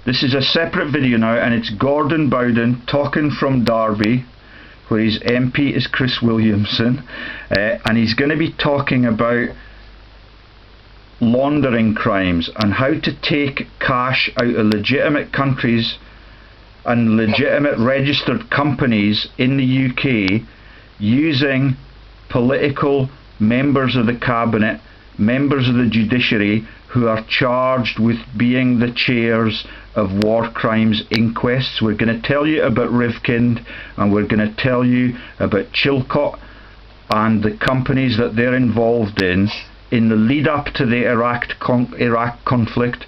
This is a separate video now, and it's Gordon Bowden talking from Derby, where his MP is Chris Williamson, and he's going to be talking about laundering crimes and how to take cash out of legitimate countries and legitimate registered companies in the UK using political members of the cabinet, members of the judiciary, who are charged with being the chairs of war crimes inquests. We're going to tell you about Rifkind, and we're going to tell you about Chilcot and the companies that they're involved in the lead up to the Iraq conflict,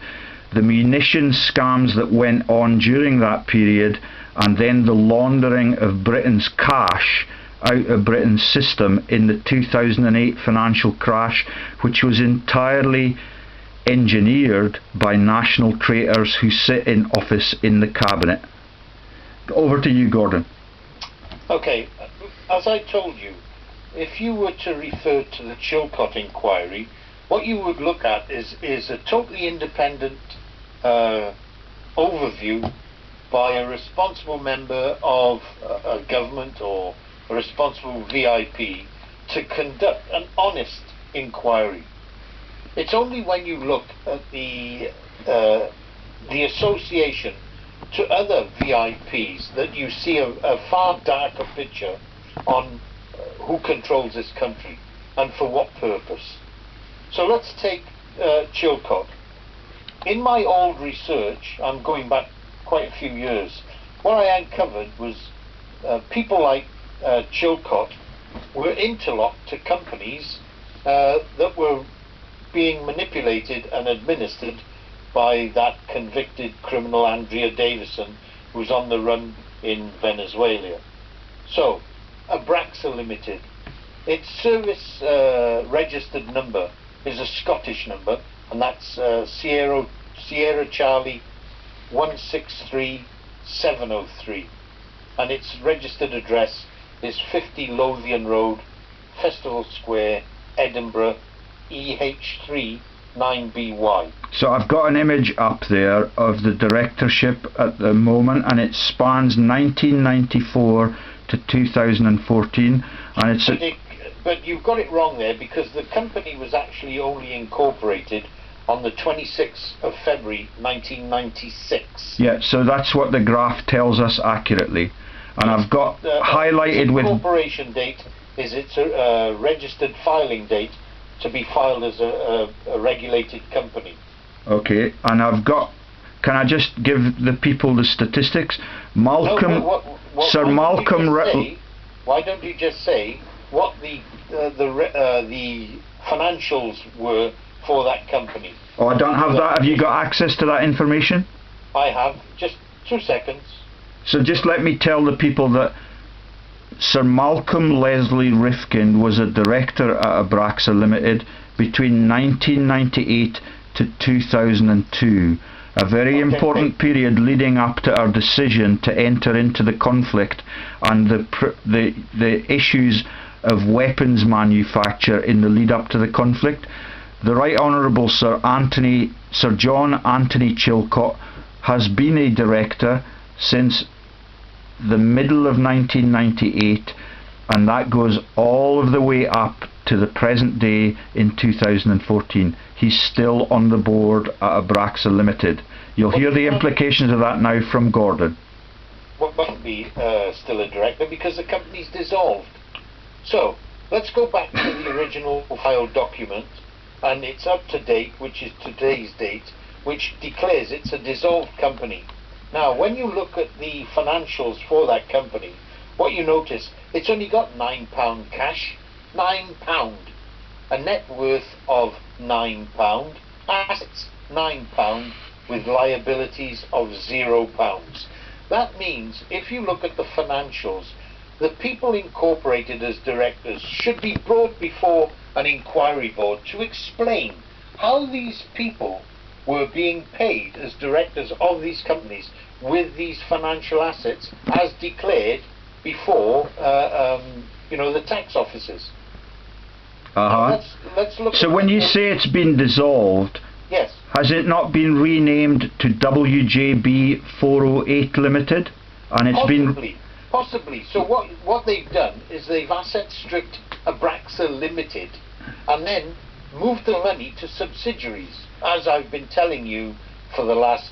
the munitions scams that went on during that period, and then the laundering of Britain's cash out of Britain's system in the 2008 financial crash, which was entirely engineered by national traitors who sit in office in the cabinet. Over to you, Gordon. Okay, as I told you, if you were to refer to the Chilcot inquiry, what you would look at is a totally independent overview by a responsible member of a government or a responsible VIP to conduct an honest inquiry. It's only when you look at the association to other VIPs that you see a far darker picture on who controls this country and for what purpose. So let's take Chilcot. In my old research, I'm going back quite a few years, what I uncovered was people like Chilcot were interlocked to companies that were being manipulated and administered by that convicted criminal Andrea Davison, who's on the run in Venezuela. So, Abraxa Limited, its service registered number is a Scottish number, and that's Sierra Charlie 163703, and its registered address is 50 Lothian Road, Festival Square, Edinburgh, EH3 9BY. So I've got an image up there of the directorship at the moment, and it spans 1994 to 2014, and it's but you've got it wrong there, because the company was actually only incorporated on the 26th of February 1996. Yeah, so that's what the graph tells us accurately, and I've got highlighted with incorporation date is its registered filing date to be filed as a regulated company. Okay, and I've got, can I just give the people the statistics? Malcolm, Sir Malcolm... Why don't you just say what the financials were for that company? Oh, I don't have that. Have you got access to that information? I have. Just 2 seconds. So just let me tell the people that Sir Malcolm Leslie Rifkind was a director at Abraxa Limited between 1998 to 2002, a very important period leading up to our decision to enter into the conflict and the issues of weapons manufacture in the lead up to the conflict. The Right Honourable Sir John Anthony Chilcot has been a director since the middle of 1998, and that goes all of the way up to the present day in 2014. He's still on the board at Abraxa Limited. You'll hear the implications of that now from Gordon. Well, won't be still a director because the company's dissolved. So let's go back to the original file document, and it's up to date, which is today's date, which declares it's a dissolved company. Now, when you look at the financials for that company, what you notice, it's only got £9 cash, £9, a net worth of £9, assets £9, with liabilities of £0. That means, if you look at the financials, the people incorporated as directors should be brought before an inquiry board to explain how these people were being paid as directors of these companies with these financial assets as declared before the tax officers. Let's look. So when you say it's been dissolved, yes, Has it not been renamed to WJB 408 Limited? And it's Possibly. So what they've done is they've asset stripped Abraxa Limited and then moved the money to subsidiaries, as I've been telling you for the last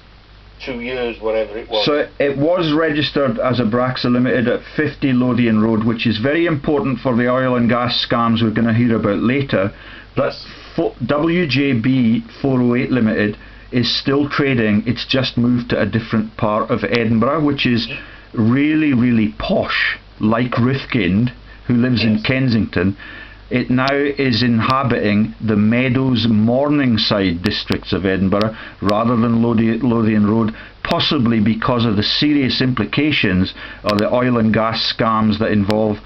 2 years, whatever it was. So it was registered as Abraxa Limited at 50 Lothian Road, which is very important for the oil and gas scams we're going to hear about later. But WJB 408 Limited is still trading. It's just moved to a different part of Edinburgh, which is really, really posh, like Rifkind, who lives in Kensington. It now is inhabiting the Meadows Morningside districts of Edinburgh rather than Lothian Road, possibly because of the serious implications of the oil and gas scams that involve,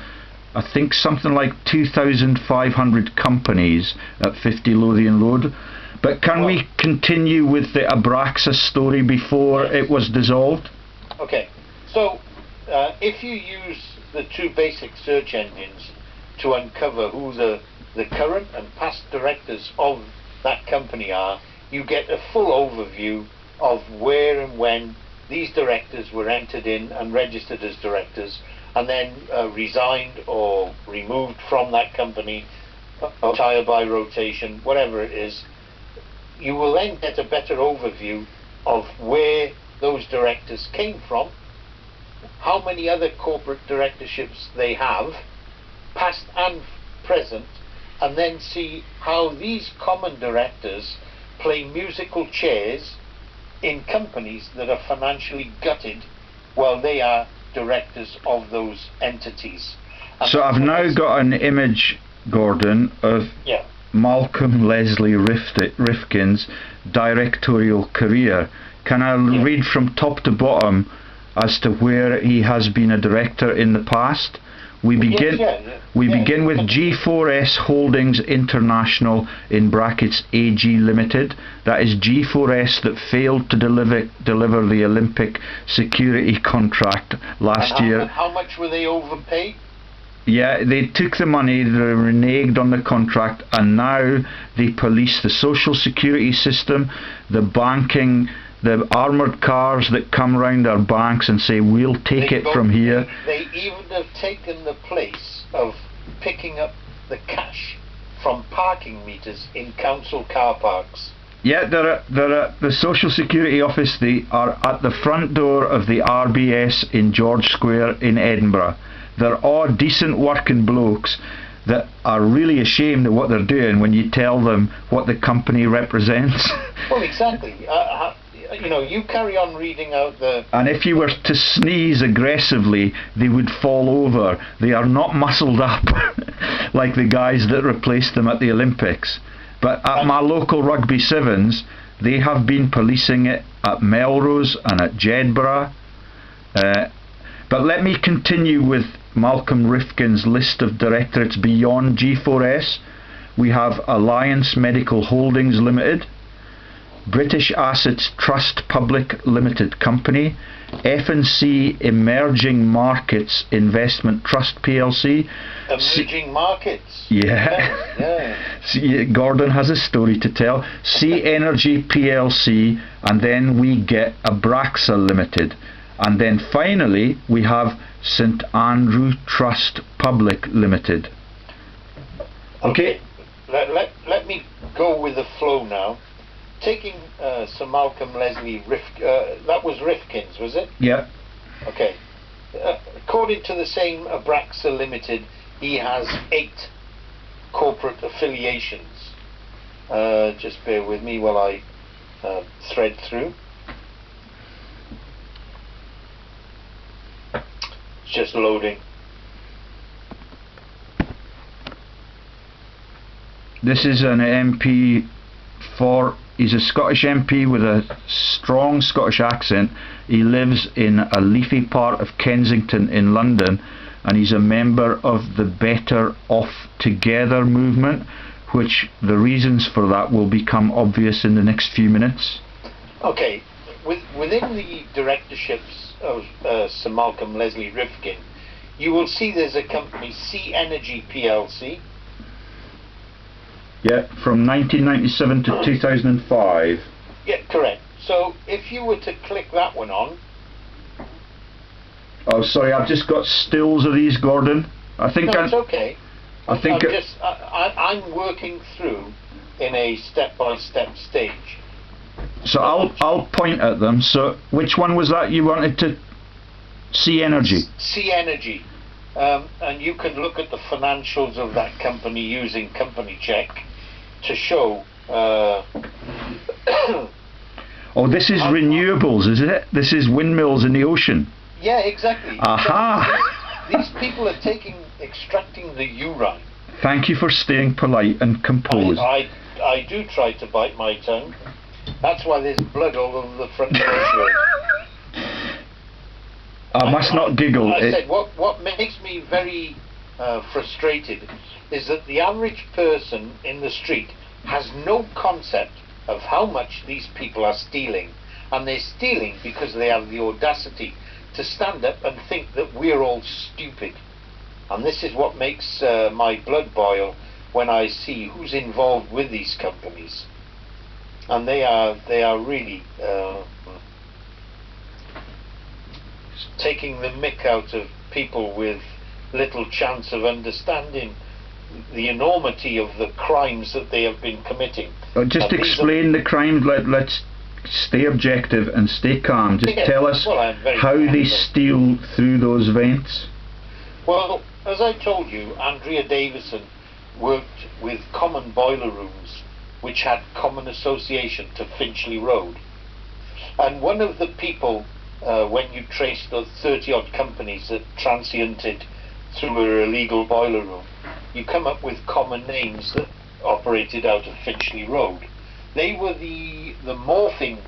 I think, something like 2,500 companies at 50 Lothian Road. But can we continue with the Abraxa story before it was dissolved? Okay, so if you use the two basic search engines to uncover who the current and past directors of that company are, you get a full overview of where and when these directors were entered in and registered as directors, and then resigned or removed from that company, retired by rotation, whatever it is. You will then get a better overview of where those directors came from, how many other corporate directorships they have, past and present, and then see how these common directors play musical chairs in companies that are financially gutted while they are directors of those entities. And so I've now got an image, Gordon, of Malcolm Leslie Rifkin's directorial career. Can I read from top to bottom as to where he has been a director in the past? We begin with G4S Holdings International in brackets AG Limited. That is G4S that failed to deliver the Olympic security contract last year. How much were they overpaid? Yeah, they took the money, they reneged on the contract, and now they police the social security system, the banking, the armoured cars that come round our banks and say, we'll take it from here. They even have taken the place of picking up the cash from parking meters in council car parks. Yeah, they're at the Social Security office. They are at the front door of the RBS in George Square in Edinburgh. They're all decent working blokes that are really ashamed of what they're doing when you tell them what the company represents. Well, exactly. You know, you carry on reading out the... And if you were to sneeze aggressively, they would fall over. They are not muscled up like the guys that replaced them at the Olympics. But at my local rugby sevens, they have been policing it at Melrose and at Jedburgh. But let me continue with Malcolm Rifkin's list of directorates beyond G4S. We have Alliance Medical Holdings Limited, British Assets Trust Public Limited Company, F&C Emerging Markets Investment Trust PLC. Emerging Markets? Yeah. Gordon has a story to tell. C Energy PLC, and then we get Abraxa Limited. And then finally we have St Andrew Trust Public Limited. Okay. Let me go with the flow now. Taking Sir Malcolm Leslie that was Rifkin's, was it? Yeah. Okay. According to the same Abraxa Limited, he has 8 corporate affiliations. Just bear with me while I thread through. It's just loading. This is an MP he's a Scottish MP with a strong Scottish accent. He lives in a leafy part of Kensington in London, and he's a member of the Better Off Together movement, which the reasons for that will become obvious in the next few minutes. Okay, within the directorships of Sir Malcolm Leslie Rifkind, you will see there's a company, C Energy PLC. Yeah, from 1997 to 2005. Yeah, correct. So if you were to click that one on, Oh, sorry, I've just got stills of these, Gordon. I think no, it's okay. I think I'm working through in a step-by-step stage. so I'll point at them. So which one was that you wanted to see? Energy. See energy. And you can look at the financials of that company using company check to show. Oh, this is renewables, is it? This is windmills in the ocean. Yeah, exactly. Aha! These people are extracting the urine. Thank you for staying polite and composed. I do try to bite my tongue. That's why there's blood all over the front of my shirt. I must not giggle. I said, what makes me very frustrated is that the average person in the street has no concept of how much these people are stealing. And they're stealing because they have the audacity to stand up and think that we're all stupid. And this is what makes my blood boil when I see who's involved with these companies. And they are really taking the mick out of people with little chance of understanding the enormity of the crimes that they have been committing. Just explain the crimes. Let's stay objective and stay calm. Just tell us how they steal through those vents. Well, as I told you, Andrea Davison worked with common boiler rooms which had common association to Finchley Road. And one of the people, when you trace the 30-odd companies that transiented through her illegal boiler room, you come up with common names that operated out of Finchley Road. They were the morphing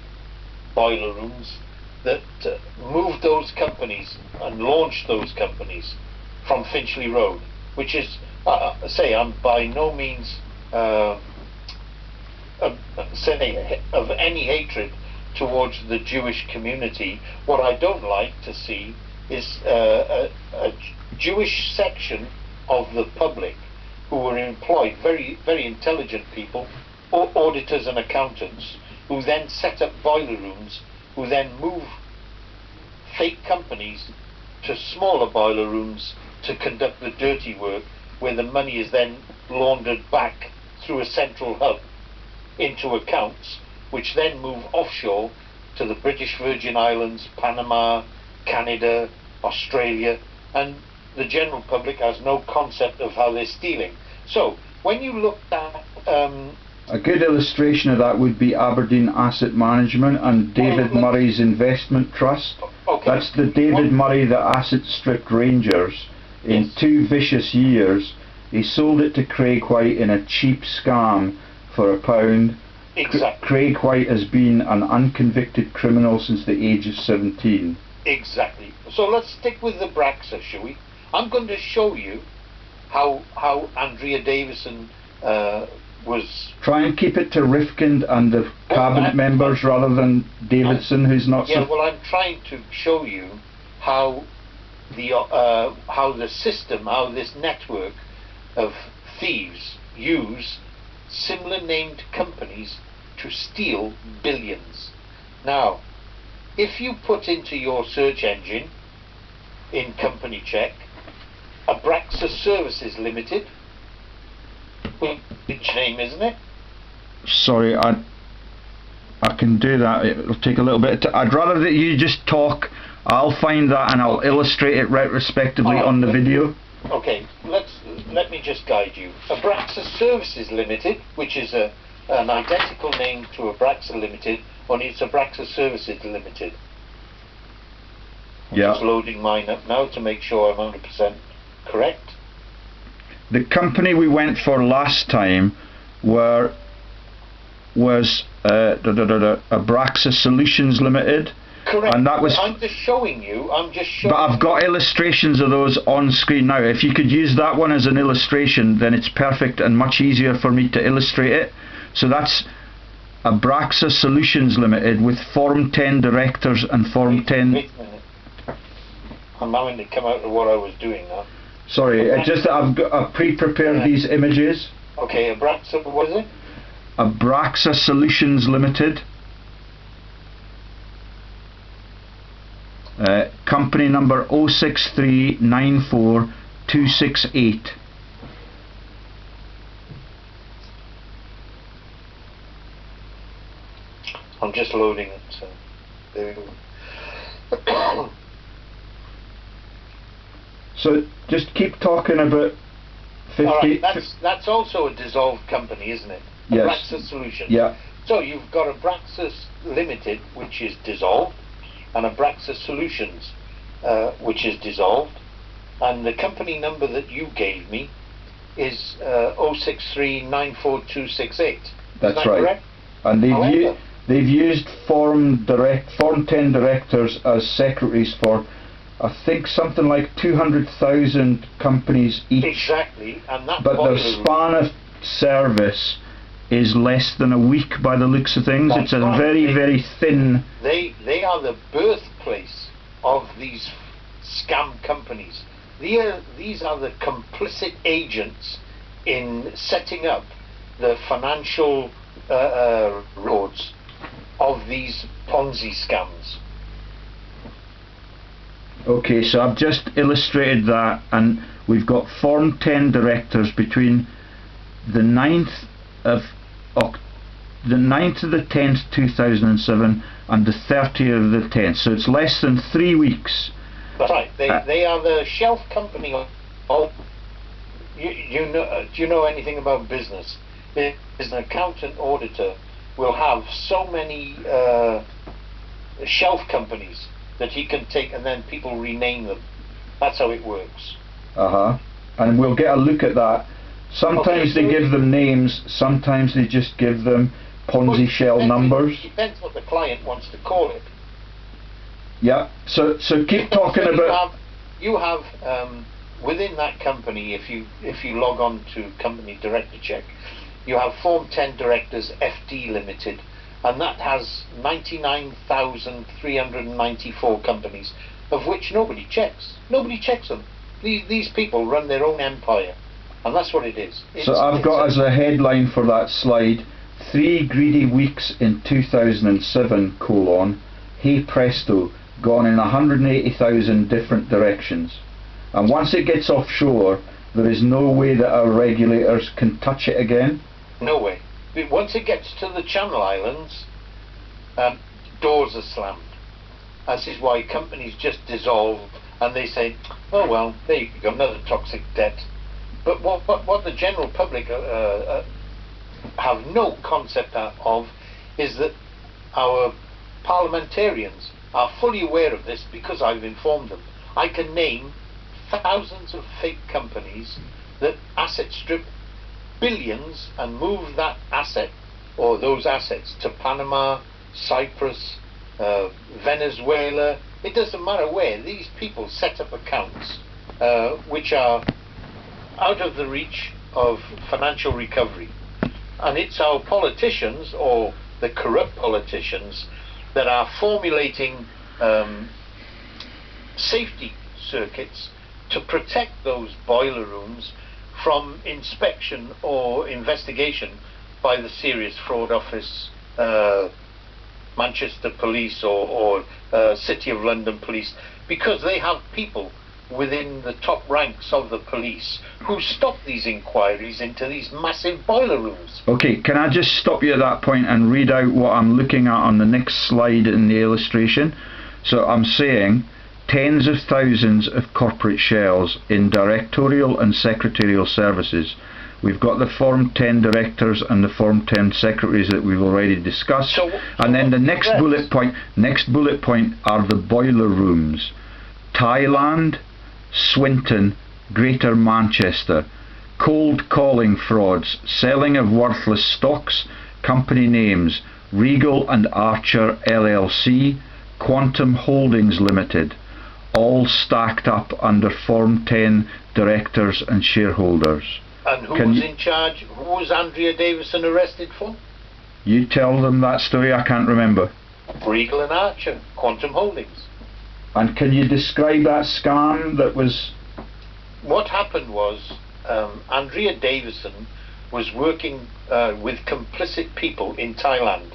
boiler rooms that moved those companies and launched those companies from Finchley Road, which is, I'm by no means of any hatred towards the Jewish community. What I don't like to see is a Jewish section of the public who were employed, very, very intelligent people, auditors and accountants, who then set up boiler rooms, who then move fake companies to smaller boiler rooms to conduct the dirty work, where the money is then laundered back through a central hub into accounts, which then move offshore to the British Virgin Islands, Panama, Canada, Australia, and the general public has no concept of how they're stealing. So when you look at a good illustration of that would be Aberdeen Asset Management and David Murray's Investment Trust. Okay. That's the David Murray that asset stripped Rangers in 2 vicious years. He sold it to Craig White in a cheap scam for £1. Exactly. Craig White has been an unconvicted criminal since the age of 17. Exactly. So let's stick with the Abraxa, shall we? I'm going to show you how Andrea Davison was... Try and keep it to Rifkind and the cabinet members rather than Davidson, who's not so... Yeah, well, I'm trying to show you how the system, how this network of thieves use similar named companies to steal billions. Now, if you put into your search engine in company check Abraxa Services Limited, which name, isn't it? Sorry, I can do that. It'll take a little bit. I'd rather that you just talk. I'll find that and I'll illustrate it retrospectively on the video. Okay, let me just guide you. Abraxa Services Limited, which is an identical name to Abraxa Limited, only it's Abraxa Services Limited. I'm just loading mine up now to make sure I'm 100% correct. The company we went for last time was Abraxa Solutions Limited. Correct. And that was. I'm just showing you. But I've got illustrations of those on screen now. If you could use that one as an illustration, then it's perfect and much easier for me to illustrate it. So that's Abraxa Solutions Limited with Form 10 directors and Form 10. Wait a minute. I'm having to come out of what I was doing now. Sorry, it's just that I've pre-prepared these images. Okay, Abraxa, what is it? Abraxa Solutions Limited. Company number 06394-268. I'm just loading it, so there we go. So just keep talking about 50... Alright, that's also a dissolved company, isn't it? Yes. Abraxa Solutions. Yeah. So you've got Abraxa Limited, which is dissolved, and Abraxa Solutions, which is dissolved, and the company number that you gave me is 06394-268. That's that right. Correct? And However, they've used Form 10 directors as secretaries for, I think, something like 200,000 companies each. exactly, and that But their span of service is less than a week by the looks of things. That's it's a right. very thin... They are the birthplace of these scam companies. These are the complicit agents in setting up the financial roads of these Ponzi scams. Okay, so I've just illustrated that, and we've got Form 10 directors between the 9th of the 9th of the 10th 2007 and the 30th of the 10th, so it's less than 3 weeks. That's right. They are the shelf company of you know. Do you know anything about business? There's an accountant auditor will have so many shelf companies that he can take, and then people rename them. That's how it works. And we'll get a look at that. Sometimes they give them names, sometimes they just give them Ponzi shell numbers. It depends what the client wants to call it. Yeah, so keep talking about... You have within that company, if you log on to Company Director Check, you have Form 10 Directors FD Limited, and that has 99,394 companies, of which nobody checks. Nobody checks them. These people run their own empire, and that's what it is. So I've got as a headline for that slide, 3 greedy weeks in 2007, hey presto, gone in 180,000 different directions. And once it gets offshore, there is no way that our regulators can touch it again. No way. But once it gets to the Channel Islands, doors are slammed. This is why companies just dissolve, and they say, oh well, there you go, another toxic debt. But what the general public have no concept of is that our parliamentarians are fully aware of this, because I've informed them. I can name thousands of fake companies that asset strip billions and move that asset or those assets to Panama, Cyprus, Venezuela. It doesn't matter where. These people set up accounts which are out of the reach of financial recovery, and it's our politicians, or the corrupt politicians, that are formulating safety circuits to protect those boiler rooms from inspection or investigation by the Serious Fraud Office, Manchester Police, or City of London Police, because they have people within the top ranks of the police who stop these inquiries into these massive boiler rooms. Okay, can I just stop you at that point and read out what I'm looking at on the next slide in the illustration? So I'm saying tens of thousands of corporate shells in directorial and secretarial services. We've got the Form 10 directors and the Form 10 secretaries that we've already discussed. And then the next bullet point are the boiler rooms. Thailand, Swinton, Greater Manchester. Cold calling frauds, selling of worthless stocks, company names, Regal and Archer LLC, Quantum Holdings Limited, all stacked up under Form 10 directors and shareholders. And who was in charge? Who was Andrea Davison arrested for? You tell them that story, I can't remember. Regal and Archer, Quantum Holdings. And can you describe that scam that was... What happened was, Andrea Davison was working with complicit people in Thailand.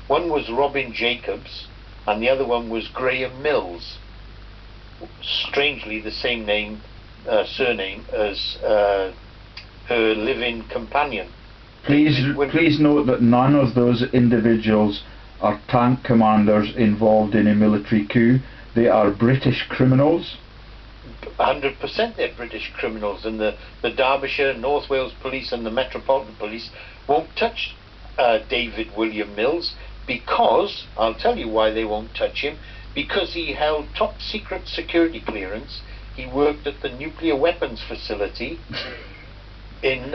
One was Robin Jacobs, and the other one was Graham Mills. strangely the same surname as her live-in companion. Please note that none of those individuals are tank commanders involved in a military coup. They are British criminals. 100% they're British criminals, and the Derbyshire, North Wales Police and the Metropolitan Police won't touch David William Mills, because, I'll tell you why they won't touch him, because he held top secret security clearance. He worked at the nuclear weapons facility in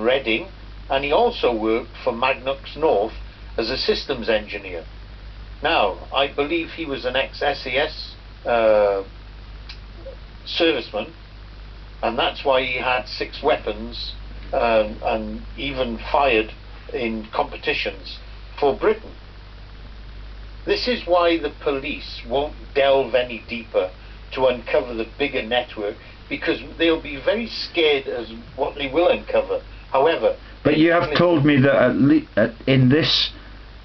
Reading, and he also worked for Magnux North as a systems engineer. Now, I believe he was an ex-SAS serviceman, and that's why he had 6 weapons and even fired in competitions for Britain. This is why the police won't delve any deeper to uncover the bigger network, because they'll be very scared as what they will uncover. However, but you have told me that in this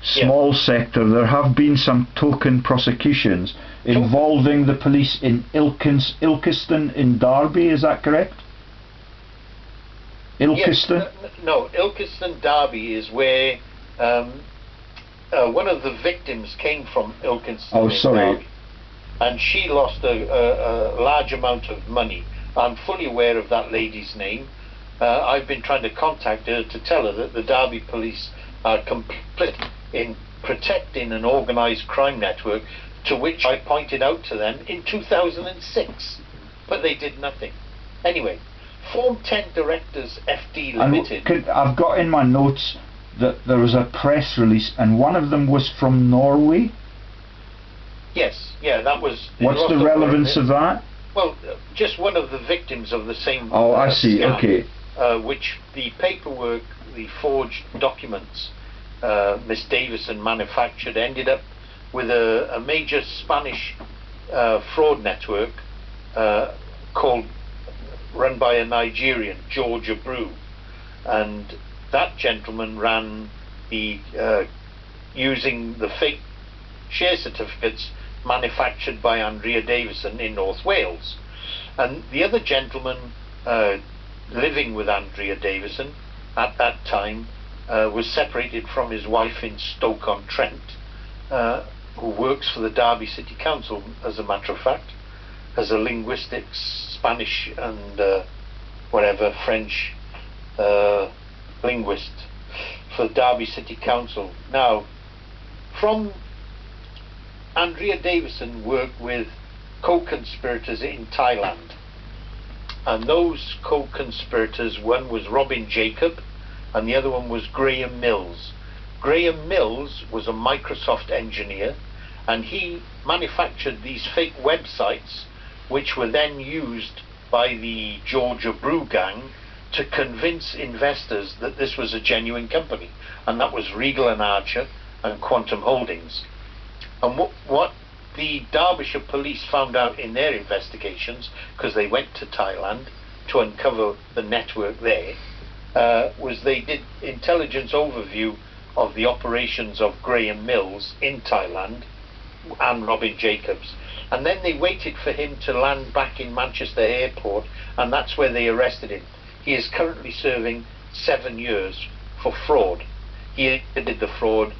small sector there have been some token prosecutions involving the police in Ilkeston in Derby, is that correct? Ilkeston? Yes, no, Ilkeston, Derby is where one of the victims came from. Ilkeston. Oh, sorry. Derby, and she lost a large amount of money. I'm fully aware of that lady's name. I've been trying to contact her to tell her that the Derby police are complicit in protecting an organised crime network, to which I pointed out to them in 2006, but they did nothing. Anyway, Form 10 Directors FD Limited. I've got in my notes that there was a press release, and one of them was from Norway. Yes, yeah, that was... What's the relevance of that? Well, just one of the victims of the same... Oh, I see, scam, okay. Which the paperwork, the forged documents Miss Davison manufactured, ended up with a major Spanish fraud network run by a Nigerian, George Abreu, and that gentleman ran the using the fake share certificates manufactured by Andrea Davison in North Wales. And the other gentleman living with Andrea Davison at that time was separated from his wife in Stoke-on-Trent, who works for the Derby City Council, as a matter of fact, as a linguistics, Spanish and French linguist for Derby City Council. Now, from Andrea Davison worked with co-conspirators in Thailand, and those co-conspirators, one was Robin Jacob and the other one was Graham Mills. Graham Mills was a Microsoft engineer, and he manufactured these fake websites which were then used by the George Abreu gang to convince investors that this was a genuine company, and that was Regal and Archer and Quantum Holdings. And what the Derbyshire police found out in their investigations, because they went to Thailand to uncover the network there, was they did intelligence overview of the operations of Graham Mills in Thailand and Robin Jacobs, and then they waited for him to land back in Manchester airport, and that's where they arrested him. He is currently serving 7 years for fraud. He did the fraud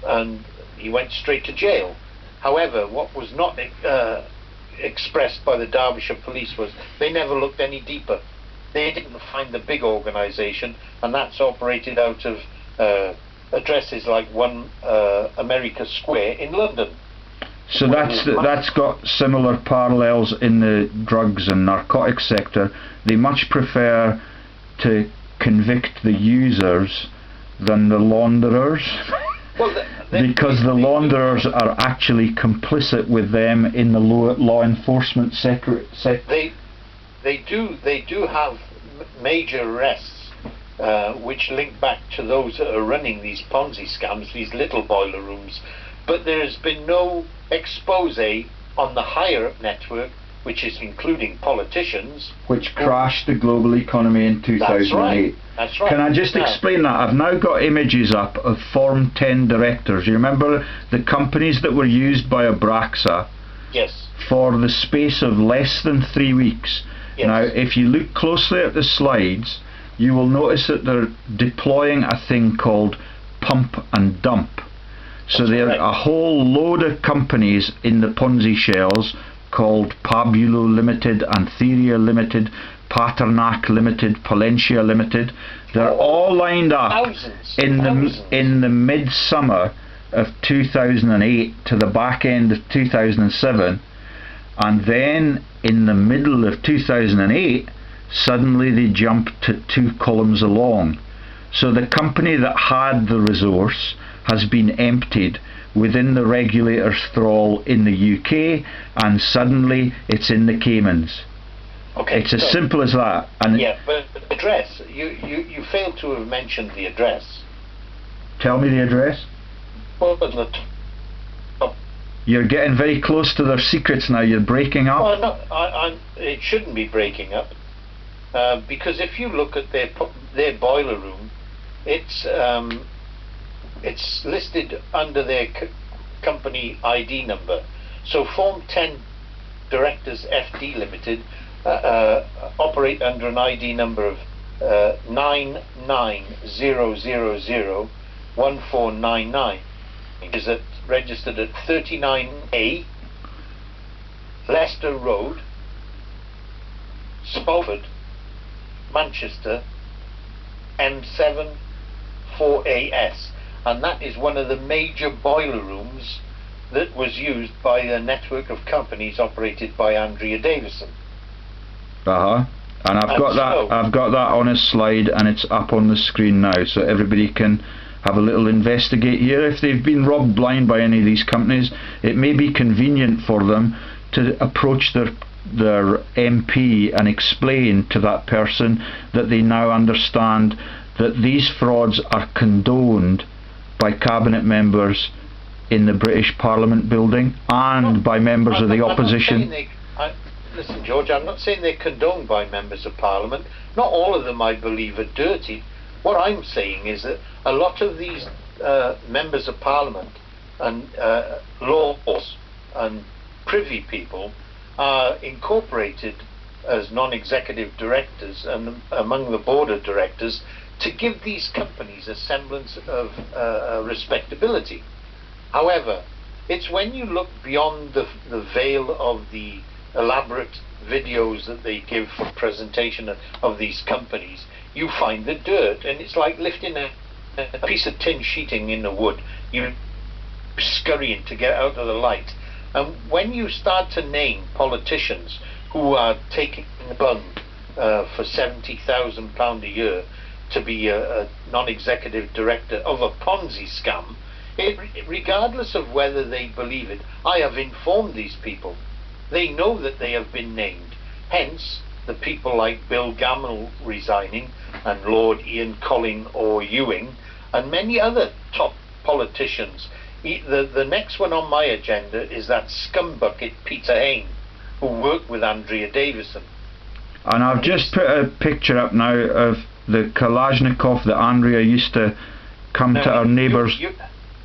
and he went straight to jail. However, what was not expressed by the Derbyshire police was they never looked any deeper. They didn't find the big organisation, and that's operated out of addresses like 1 America Square in London. So that's got similar parallels in the drugs and narcotics sector. They much prefer to convict the users than the launderers. Well, because the launderers are actually complicit with them in the law enforcement sector. They do have major arrests which link back to those that are running these Ponzi scams, these little boiler rooms. But there has been no expose on the higher up network, which is including politicians, which crashed the global economy in 2008. That's right. Can I just explain that? I've now got images up of Form 10 directors. You remember the companies that were used by Abraxa Yes. for the space of less than 3 weeks. Yes. Now, if you look closely at the slides, you will notice that they're deploying a thing called pump and dump. So That's there correct. are a whole load of companies in the Ponzi shells called Pabulo Limited, Antheria Limited, Paternac Limited, Palencia Limited. They're all lined up Thousands. in the midsummer of 2008 to the back end of 2007, and then in the middle of 2008 suddenly they jumped to 2 columns along. So the company that had the resource has been emptied within the regulator's thrall in the UK, and suddenly it's in the Caymans. Okay. It's as simple as that. And yeah, but address. You failed to have mentioned the address. tell me the address. Well, on the top. You're getting very close to their secrets now. You're breaking up. Oh, no, it shouldn't be breaking up, because if you look at their boiler room, it's listed under their company ID number. So Form 10 Directors FD Limited operate under an ID number of 990001499. Is it registered at 39A Leicester Road, Spalford, Manchester, M7 4AS, and that is one of the major boiler rooms that was used by a network of companies operated by Andrea Davison. And I've got that on a slide, and it's up on the screen now, so everybody can have a little investigate here. If they've been robbed blind by any of these companies, it may be convenient for them to approach their MP and explain to that person that they now understand that these frauds are condoned by cabinet members in the British Parliament building and by members of the opposition. Listen, George, I'm not saying they're condoned by members of Parliament. Not all of them, I believe, are dirty. What I'm saying is that a lot of these members of Parliament and laws and privy people are incorporated as non-executive directors and among the board of directors to give these companies a semblance of respectability. However, it's when you look beyond the veil of the elaborate videos that they give for presentation of these companies, you find the dirt, and it's like lifting a piece of tin sheeting in the wood. You're scurrying to get out of the light. And when you start to name politicians who are taking the bun for £70,000 a year to be a non-executive director of a Ponzi scam, regardless of whether they believe it, I have informed these people. They know that they have been named. Hence, the people like Bill Gammell resigning, and Lord Ian Colling or Ewing, and many other top politicians. The next one on my agenda is that scumbucket Peter Hain, who worked with Andrea Davison. And I've just put a picture up now of the Kalashnikov that Andrea used to come to our neighbours.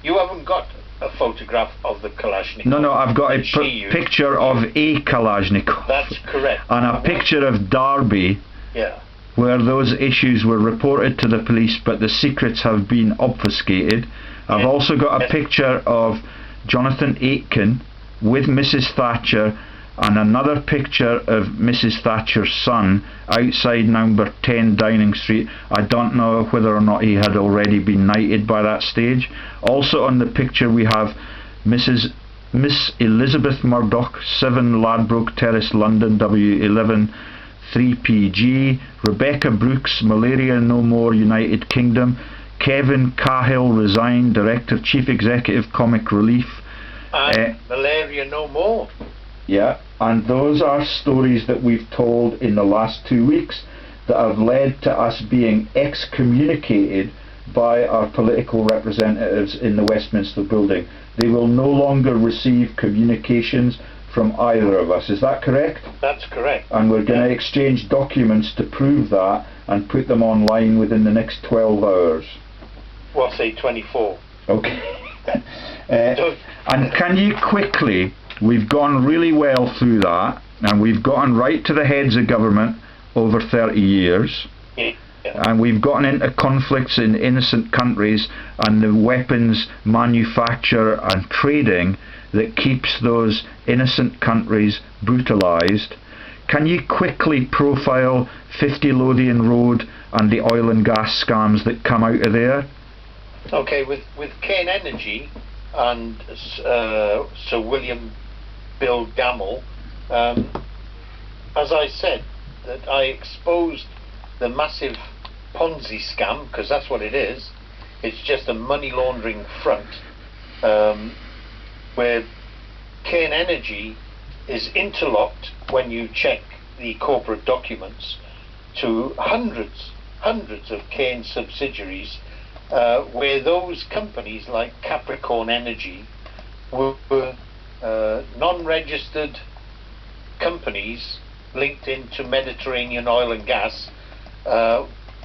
You haven't got a photograph of the Kalashnikov. No, I've got a picture of a Kalashnikov. That's correct. And a picture of Derby, where those issues were reported to the police, but the secrets have been obfuscated. I've also got a picture of Jonathan Aitken with Mrs. Thatcher, and another picture of Mrs. Thatcher's son outside number 10 Downing Street. I don't know whether or not he had already been knighted by that stage. Also on the picture we have Miss Elizabeth Murdoch, 7 Ladbroke Terrace, London, W11 3PG. Rebecca Brooks, Malaria No More, United Kingdom. Kevin Cahill resigned, Director, Chief Executive, Comic Relief. Malaria No More. Yeah, and those are stories that we've told in the last 2 weeks that have led to us being excommunicated by our political representatives in the Westminster building. They will no longer receive communications from either of us. Is that correct? That's correct. And we're going to exchange documents to prove that and put them online within the next 12 hours. Well, say 24. Okay. And can you quickly We've gone really well through that, and we've gotten right to the heads of government over 30 years. Yeah. And we've gotten into conflicts in innocent countries and the weapons manufacture and trading that keeps those innocent countries brutalised. Can you quickly profile 50 Lothian Road and the oil and gas scams that come out of there? Okay, with Cairn Energy and Sir William Bill Gamble, as I said, that I exposed the massive Ponzi scam, because that's what it is. It's just a money laundering front, where Cairn Energy is interlocked, when you check the corporate documents, to hundreds of Cairn subsidiaries, where those companies like Capricorn Energy were non-registered companies linked into Mediterranean oil and gas,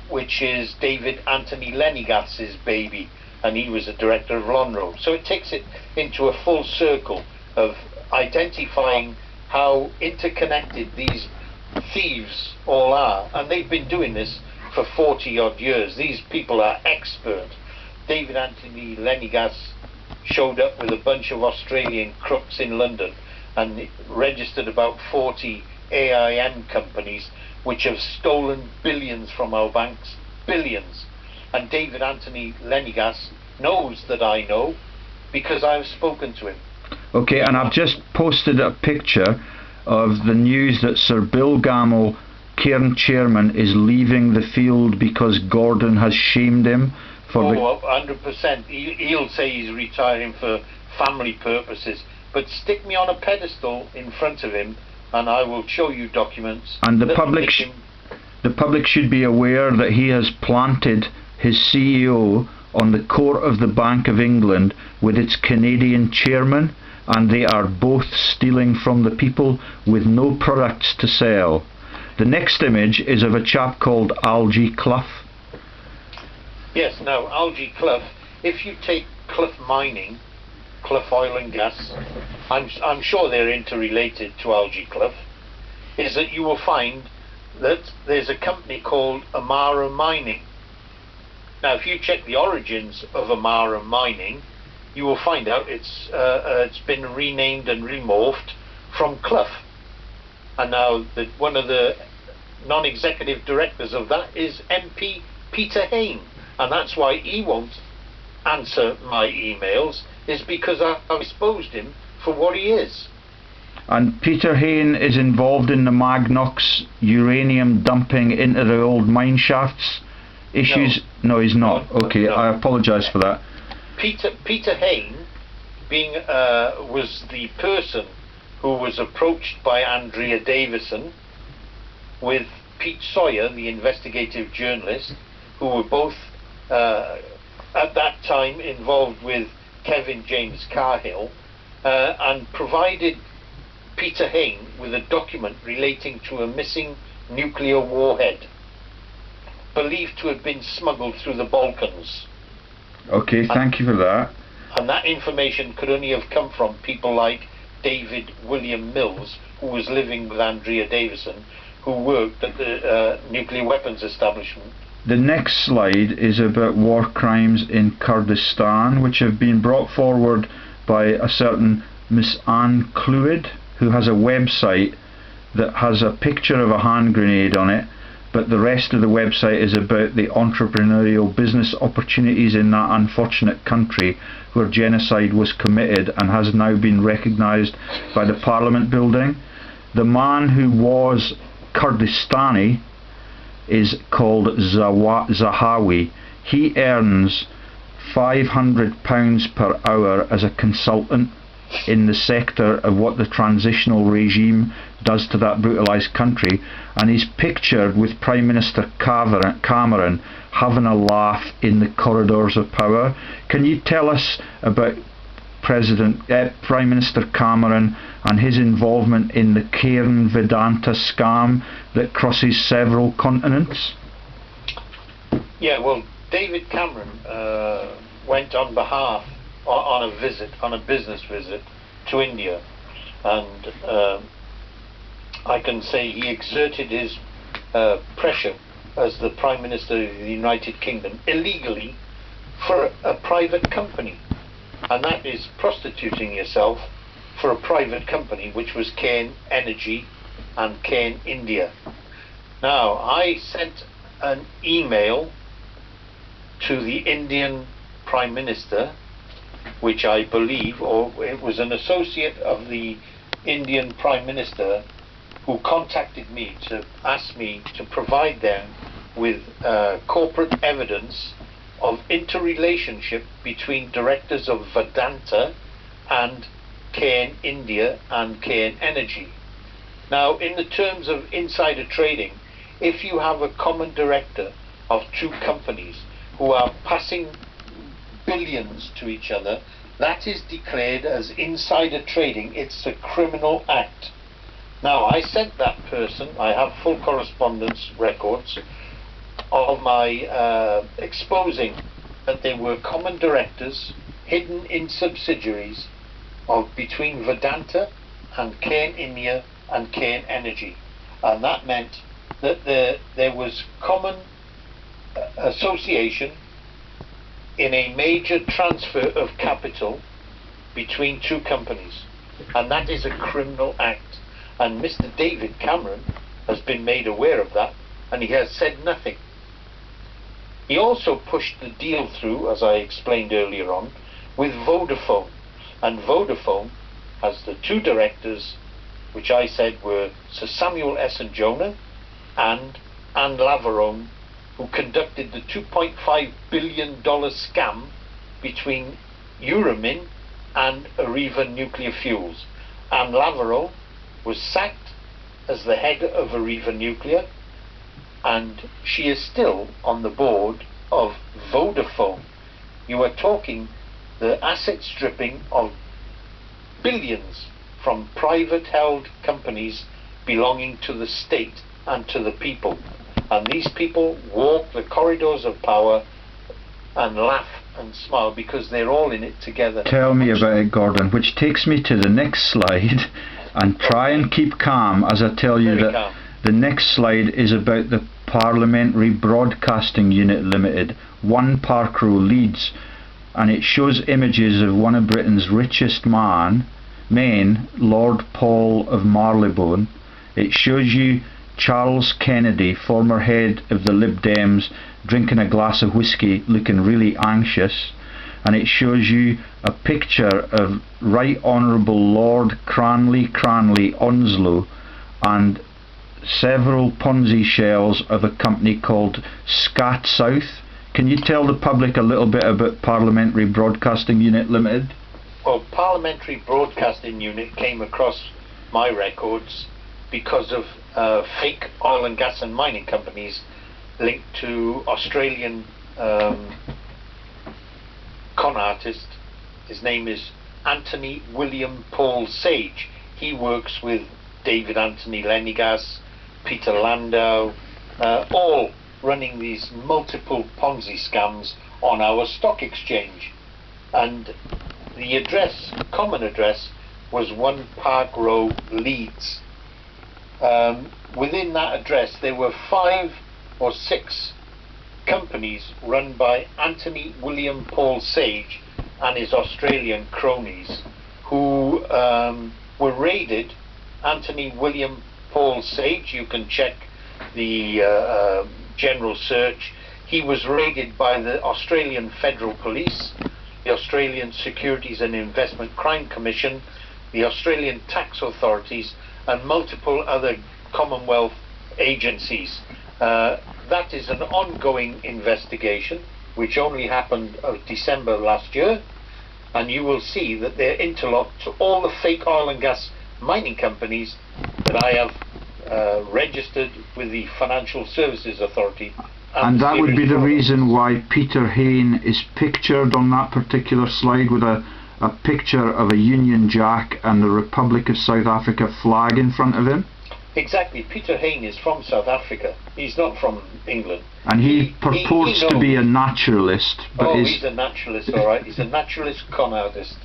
which is David Anthony Lenigas's baby, and he was a director of Lonrho. So it takes it into a full circle of identifying how interconnected these thieves all are, and they've been doing this for 40 odd years. These people are expert. David Anthony Lenigas showed up with a bunch of Australian crooks in London and registered about 40 AIM companies which have stolen billions from our banks, billions. And David Anthony Lenigas knows that I know, because I've spoken to him. Okay, and I've just posted a picture of the news that Sir Bill Gamble, Cairn chairman, is leaving the field because Gordon has shamed him for 100%. He'll say he's retiring for family purposes, but stick me on a pedestal in front of him and I will show you documents. And the public should be aware that he has planted his CEO on the court of the Bank of England with its Canadian chairman, and they are both stealing from the people with no products to sell. The next image is of a chap called Algie Clough. Yes, now Algie Clough, if you take Clough Mining, Clough Oil and Gas, I'm sure they're interrelated to Algie Clough, is that you will find that there's a company called Amara Mining. Now if you check the origins of Amara Mining, you will find out it's been renamed and remorphed from Clough. And now one of the non-executive directors of that is MP Peter Hain, and that's why he won't answer my emails, is because I've exposed him for what he is. And Peter Hain is involved in the Magnox uranium dumping into the old mine shafts issues? No, he's not. Okay, no. I apologise for that. Peter Hain was the person who was approached by Andrea Davison with Pete Sawyer, the investigative journalist, who were both at that time involved with Kevin James Cahill, and provided Peter Hain with a document relating to a missing nuclear warhead believed to have been smuggled through the Balkans. Okay, thank you for that. And that information could only have come from people like David William Mills, who was living with Andrea Davison, who worked at the nuclear weapons establishment. The next slide is about war crimes in Kurdistan, which have been brought forward by a certain Miss Anne Clwyd, who has a website that has a picture of a hand grenade on it, but the rest of the website is about the entrepreneurial business opportunities in that unfortunate country where genocide was committed and has now been recognised by the Parliament building. The man who was Kurdistani is called Zahawi. He earns £500 per hour as a consultant in the sector of what the transitional regime does to that brutalised country, and he's pictured with Prime Minister Cameron having a laugh in the corridors of power. Can you tell us about Prime Minister Cameron and his involvement in the Cairn Vedanta scam that crosses several continents? Yeah, well, David Cameron went on a business visit to India, and I can say he exerted his pressure as the Prime Minister of the United Kingdom illegally for a private company, and that is prostituting yourself for a private company, which was Cairn Energy and Cairn India. Now, I sent an email to the Indian Prime Minister, which I believe, or it was an associate of the Indian Prime Minister who contacted me to ask me to provide them with corporate evidence of interrelationship between directors of Vedanta and Cairn India and Cairn Energy. Now, in the terms of insider trading, if you have a common director of two companies who are passing billions to each other, that is declared as insider trading. It's a criminal act. Now, I sent that person, I have full correspondence records of my exposing that they were common directors hidden in subsidiaries of between Vedanta and Cairn India and Cairn Energy, and that meant that there was common association in a major transfer of capital between two companies, and that is a criminal act, and Mr. David Cameron has been made aware of that, and he has said nothing. He also pushed the deal through, as I explained earlier on, with Vodafone, and Vodafone has the two directors, which I said were Sir Samuel S. and Jonah and Anne Laverone, who conducted the $2.5 billion scam between Euramin and Arriva Nuclear Fuels. Anne Laverone was sacked as the head of Arriva Nuclear, and she is still on the board of Vodafone. You are talking the asset stripping of billions from private held companies belonging to the state and to the people. And these people walk the corridors of power and laugh and smile because they're all in it together. Tell me about it, Gordon, which takes me to the next slide, and try and keep calm as I tell you that calm. The next slide is about the Parliamentary Broadcasting Unit Limited, 1 Park Row, Leeds, and it shows images of one of Britain's richest men, Lord Paul of Marylebone. It shows you Charles Kennedy, former head of the Lib Dems, drinking a glass of whiskey, looking really anxious, and it shows you a picture of Right Honourable Lord Cranley Onslow and several Ponzi shells of a company called Scat South. Can you tell the public a little bit about Parliamentary Broadcasting Unit Limited? Well, Parliamentary Broadcasting Unit came across my records because of fake oil and gas and mining companies linked to Australian con artist. His name is Anthony William Paul Sage. He works with David Anthony Lenigas, Peter Landau, all running these multiple Ponzi scams on our stock exchange. And the address, common address, was 1 Park Row, Leeds. Within that address there were 5 or 6 companies run by Anthony William Paul Sage and his Australian cronies, who were raided. Anthony William Paul Sage, you can check the general search, he was raided by the Australian Federal Police, the Australian Securities and Investment Crime Commission, the Australian tax authorities, and multiple other Commonwealth agencies. That is an ongoing investigation which only happened of December last year, and you will see that they're interlocked to all the fake oil and gas mining companies that I have registered with the Financial Services Authority. And that would be the reason why Peter Hain is pictured on that particular slide with a picture of a Union Jack and the Republic of South Africa flag in front of him. Exactly. Peter Hain is from South Africa. He's not from England. And he purports to be a naturalist. But he's a naturalist, all right. He's a naturalist con artist.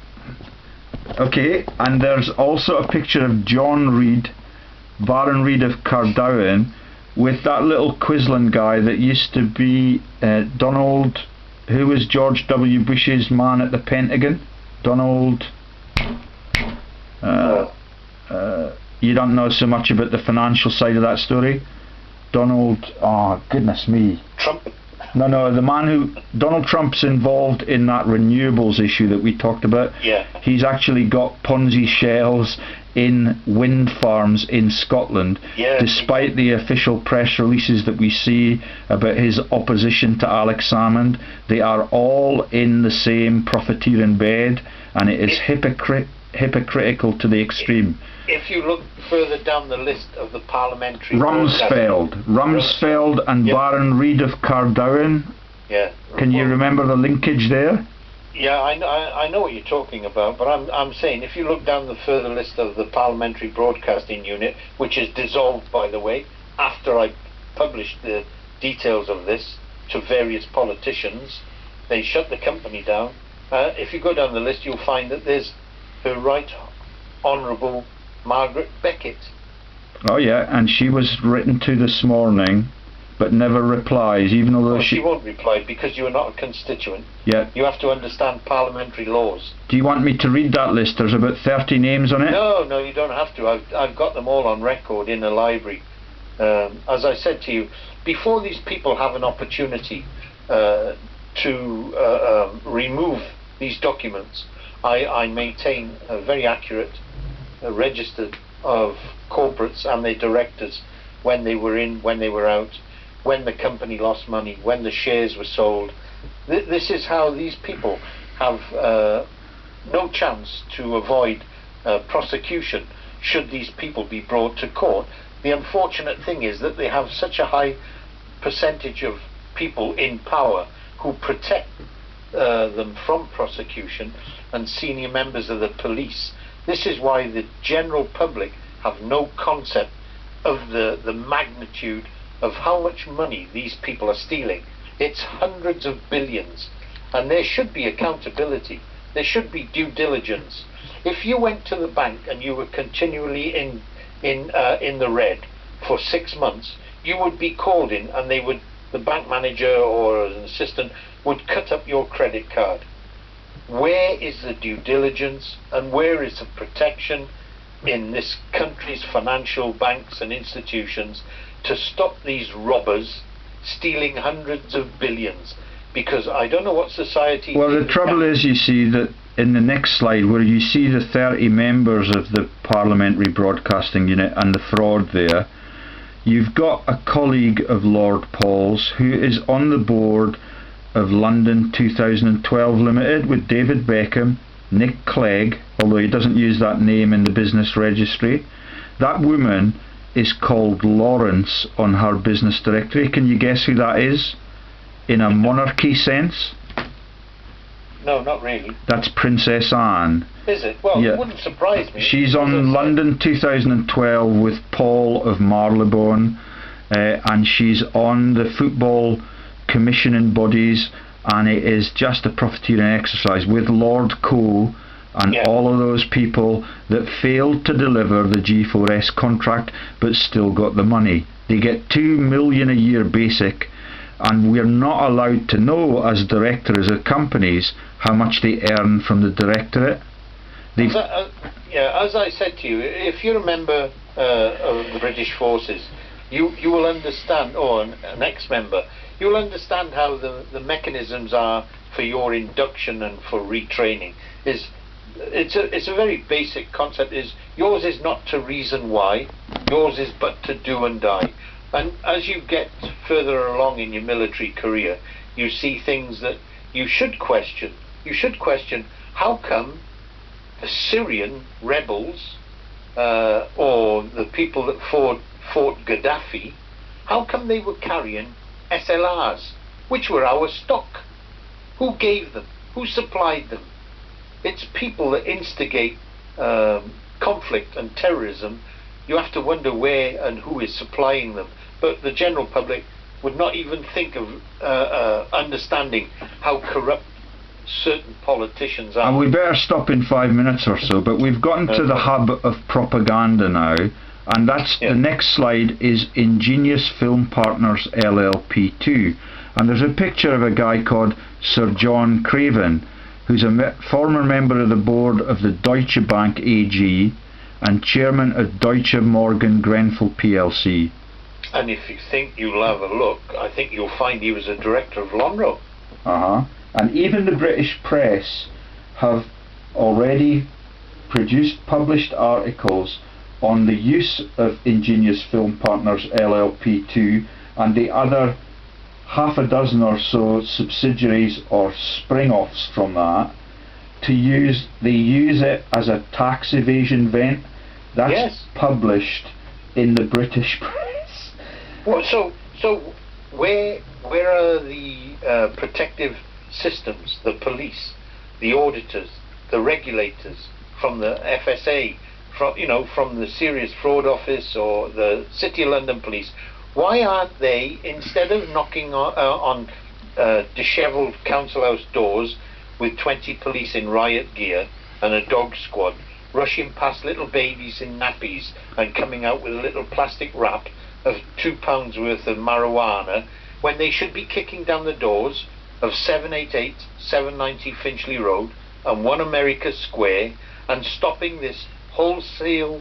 Okay, and there's also a picture of John Reed, Baron Reed of Cardowan, with that little Quisling guy that used to be Donald, who was George W. Bush's man at the Pentagon? Donald... you don't know so much about the financial side of that story? Donald... oh, goodness me. Trump? No, the man who... Donald Trump's involved in that renewables issue that we talked about. Yeah. He's actually got Ponzi shells in wind farms in Scotland, despite the official press releases that we see about his opposition to Alex Salmond. They are all in the same profiteering bed, and it is hypocritical to the extreme. If you look further down the list of the parliamentary... Rumsfeld and Baron Reed of Cardowan. Yeah. Can you remember the linkage there? Yeah, I know what you're talking about, but I'm saying if you look down the further list of the Parliamentary Broadcasting Unit, which is dissolved, by the way, after I published the details of this to various politicians, they shut the company down. If you go down the list, you'll find that there's Her Right Honourable Margaret Beckett. Oh yeah, and she was written to this morning, but never replies, even although she won't reply because you are not a constituent. Yeah. You have to understand parliamentary laws. Do you want me to read that list? There's about 30 names on it. No, you don't have to. I've got them all on record in a library. As I said to you, before these people have an opportunity to remove these documents, I maintain a very accurate register of corporates and their directors, when they were in, when they were out, when the company lost money, when the shares were sold. This is how these people have no chance to avoid prosecution should these people be brought to court. The unfortunate thing is that they have such a high percentage of people in power who protect them from prosecution, and senior members of the police. This is why the general public have no concept of the magnitude of how much money these people are stealing. It's hundreds of billions, and there should be accountability. There should be due diligence. If you went to the bank and you were continually in the red for 6 months, you would be called in, and the bank manager or an assistant would cut up your credit card. Where is the due diligence, and where is the protection in this country's financial banks and institutions to stop these robbers stealing hundreds of billions? Because I don't know what society... Well, the trouble is, you see, that in the next slide, where you see the 30 members of the Parliamentary Broadcasting Unit and the fraud there, you've got a colleague of Lord Paul's who is on the board of London 2012 Limited with David Beckham, Nick Clegg, although he doesn't use that name in the business registry. That woman is called Lawrence on her business directory. Can you guess who that is in a monarchy sense? No, not really. That's Princess Anne. Is it? Well, yeah. It wouldn't surprise me. She's on London 2012 with Paul of Marylebone, and she's on the football commissioning bodies, and it is just a profiteering exercise with Lord Coe and all of those people that failed to deliver the G4S contract but still got the money. They get $2 million a year basic, and we're not allowed to know as directors of companies how much they earn from the directorate. As I said to you, if you're a member of the British Forces, you will understand, or an ex-member, you'll understand how the mechanisms are for your induction and for retraining. It's a very basic concept. Yours is not to reason why, yours is but to do and die. And as you get further along in your military career, you see things that you should question. You should question, how come the Syrian rebels or the people that fought Gaddafi, how come they were carrying SLRs, which were our stock? Who gave them? Who supplied them? It's people that instigate conflict and terrorism. You have to wonder where and who is supplying them. But the general public would not even think of understanding how corrupt certain politicians And are. we better stop in 5 minutes or so, but we've gotten to the hub of propaganda now, and that's the next slide is Ingenious Film Partners LLP2, and there's a picture of a guy called Sir John Craven, who's a former member of the board of the Deutsche Bank AG and chairman of Deutsche Morgan Grenfell PLC. And if you think you'll have a look, I think you'll find he was a director of Lonrho. And even the British press have already published articles on the use of Ingenious Film Partners LLP2 and the other half a dozen or so subsidiaries or spring-offs from that they use it as a tax evasion vent. That's published in the British press. Well, so where are the protective systems, the police, the auditors, the regulators from the FSA, from the Serious Fraud Office or the City of London Police? Why aren't they, instead of knocking on dishevelled council house doors with 20 police in riot gear and a dog squad, rushing past little babies in nappies and coming out with a little plastic wrap of £2 worth of marijuana, when they should be kicking down the doors of 788, 790 Finchley Road and 1 America Square and stopping this wholesale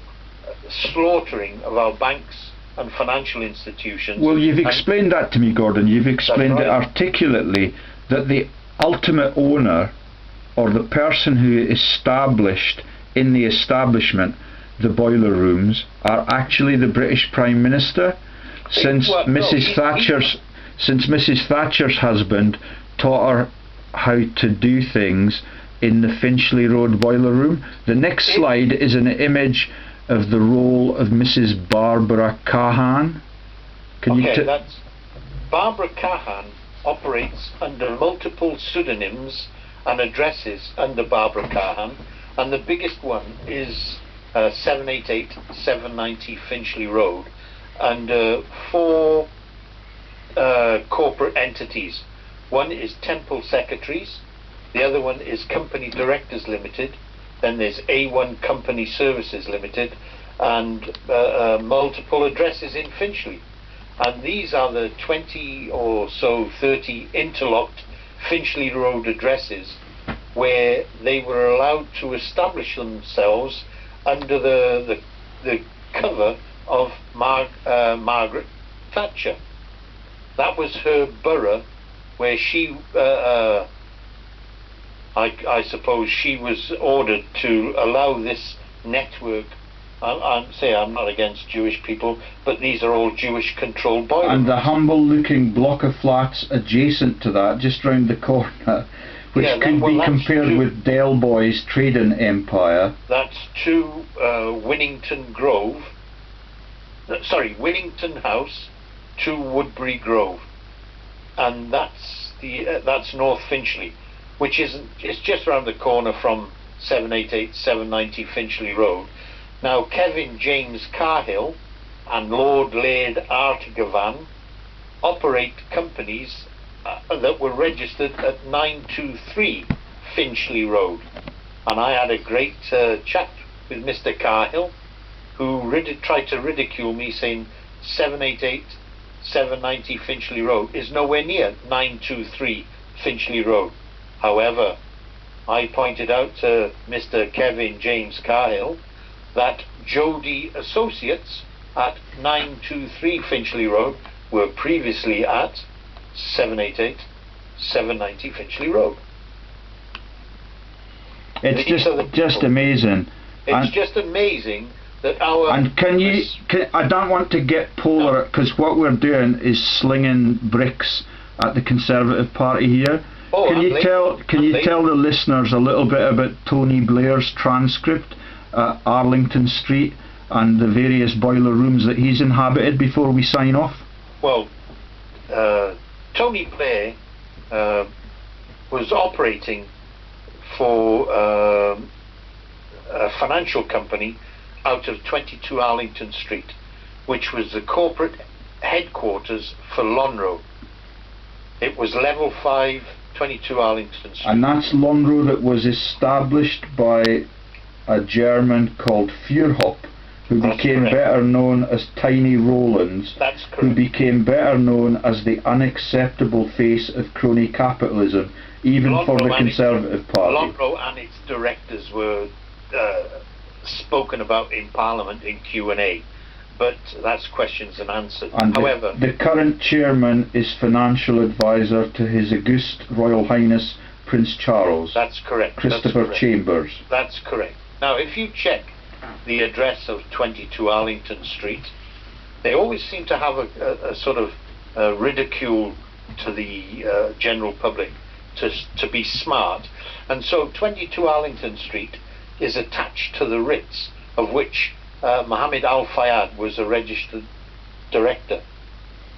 slaughtering of our banks and financial institutions? Well, you've explained that to me, Gordon. You've explained it articulately, that the ultimate owner, or the person who established in the establishment the boiler rooms, are actually the British Prime Minister, since Mrs. Thatcher's husband taught her how to do things in the Finchley Road boiler room. The next slide is an image of the role of Mrs. Barbara Cahan. That's Barbara Cahan operates under multiple pseudonyms and addresses under Barbara Cahan, and the biggest one is 788 790 Finchley Road, and 4 corporate entities. One is Temple Secretaries, the other one is Company Directors Limited, then there's A1 Company Services Limited, and multiple addresses in Finchley. And these are the 20 or so 30 interlocked Finchley Road addresses where they were allowed to establish themselves under the cover of Margaret Thatcher. That was her borough, where she, I suppose, she was ordered to allow this network. I'm not against Jewish people, but these are all Jewish-controlled boilers. And the humble-looking block of flats adjacent to that, just round the corner, which could be compared with Del Boy's trading empire. That's to Winnington House to Woodbury Grove, and that's North Finchley, which it's just around the corner from 788 790 Finchley Road. Now, Kevin James Cahill and Lord Laird Artigavan operate companies that were registered at 923 Finchley Road. And I had a great chat with Mr. Cahill, who tried to ridicule me, saying 788 790 Finchley Road is nowhere near 923 Finchley Road. However, I pointed out to Mr. Kevin James Cahill that Jody Associates at 923 Finchley Road were previously at 788 790 Finchley Road. It's just amazing. It's just amazing that our... And I don't want to get polar, because what we're doing is slinging bricks at the Conservative Party here. Can you tell the listeners a little bit about Tony Blair's transcript at Arlington Street and the various boiler rooms that he's inhabited before we sign off? Well, Tony Blair was operating for a financial company out of 22 Arlington Street, which was the corporate headquarters for Lonrho. It was level 5 22 Arlington Street. And that's Lonro that was established by a German called Feuerhopp, who That's became correct. better known as Tiny Rollins, That's who correct. became better known as the unacceptable face of crony capitalism, even for the Lonro and Conservative Party. Lonro and its directors were spoken about in Parliament in Q&A, but that's questions and answers. And However, the current chairman is financial advisor to His August Royal Highness Prince Charles, that's correct. Christopher That's correct. Chambers. That's correct. Now, if you check the address of 22 Arlington Street, they always seem to have a sort of ridicule to the general public to be smart. And so 22 Arlington Street is attached to the Ritz, of which Mohammed Al Fayed was a registered director,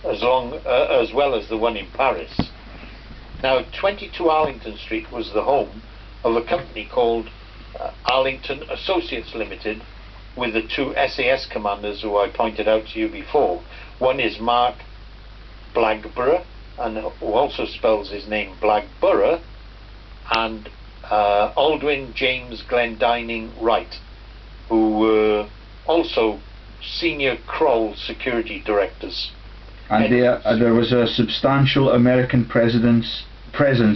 as well as the one in Paris. Now, 22 Arlington Street was the home of a company called Arlington Associates Limited, with the two SAS commanders who I pointed out to you before. One is Mark Blagborough, and who also spells his name Blagborough, and Aldwyn James Glendining Wright, who were also senior Kroll security directors. And there was a substantial American presence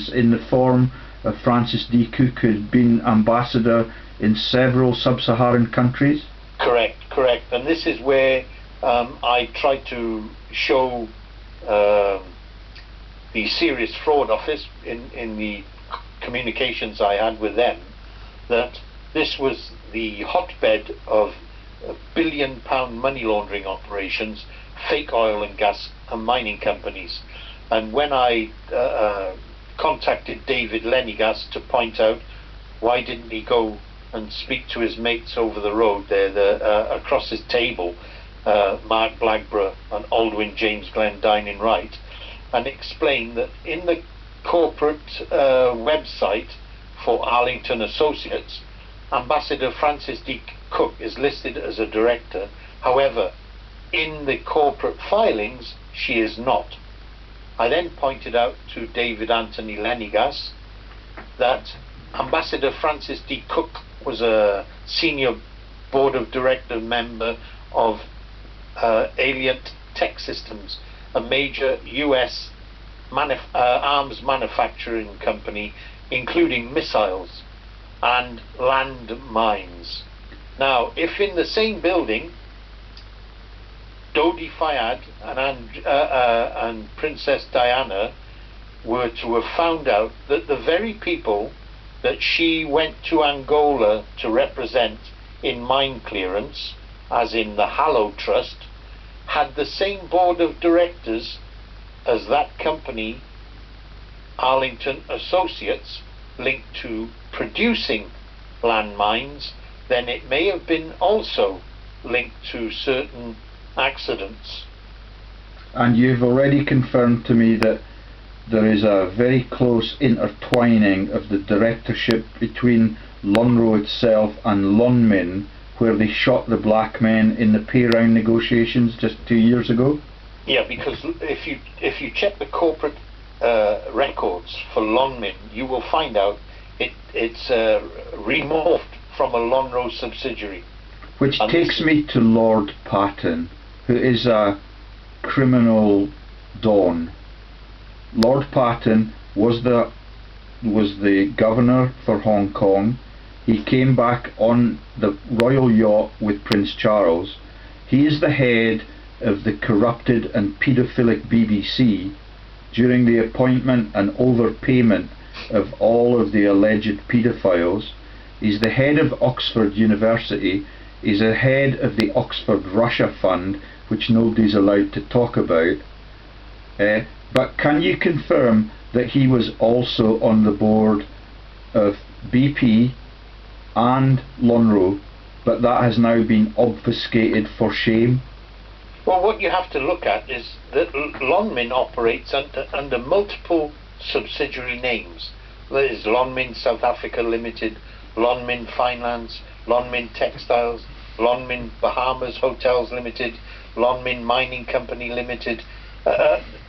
in the form of Francis D. Cook, who had been ambassador in several sub-Saharan countries. Correct. And this is where I tried to show the Serious Fraud Office in the communications I had with them, that this was the hotbed of billion-pound money laundering operations, fake oil and gas and mining companies. And when I contacted David Lenigas to point out why didn't he go and speak to his mates over the road there, across his table, Mark Blagborough and Aldwyn James Glendining Wright, and explain that in the corporate website for Arlington Associates, Ambassador Francis D. Cook is listed as a director. However, in the corporate filings, she is not. I then pointed out to David Anthony Lenigas that Ambassador Francis D. Cook was a senior board of director member of Alliant Tech Systems, a major US arms manufacturing company, including missiles and land mines. Now, if in the same building Dodi Fayed and Princess Diana were to have found out that the very people that she went to Angola to represent in mine clearance, as in the Hallow Trust, had the same board of directors as that company, Arlington Associates, linked to producing landmines, then it may have been also linked to certain accidents. And you've already confirmed to me that there is a very close intertwining of the directorship between Lonro itself and Lonmin, where they shot the black men in the pay round negotiations just 2 years ago? Yeah, because if you check the corporate records for Lonmin, you will find out it's remorphed from a Lonro subsidiary. Which And takes me to Lord Patton, who is a criminal don. Lord Patton was the governor for Hong Kong. He came back on the royal yacht with Prince Charles. He is the head of the corrupted and paedophilic BBC during the appointment and overpayment of all of the alleged paedophiles. He's the head of Oxford University. He's the head of the Oxford Russia Fund, which nobody's allowed to talk about. But can you confirm that he was also on the board of BP and Lonro, but that has now been obfuscated for shame? Well, what you have to look at is that Lonmin operates under multiple subsidiary names. There is Lonmin South Africa Limited, Lonmin Finance, Lonmin Textiles, Lonmin Bahamas Hotels Limited, Lonmin Mining Company Limited,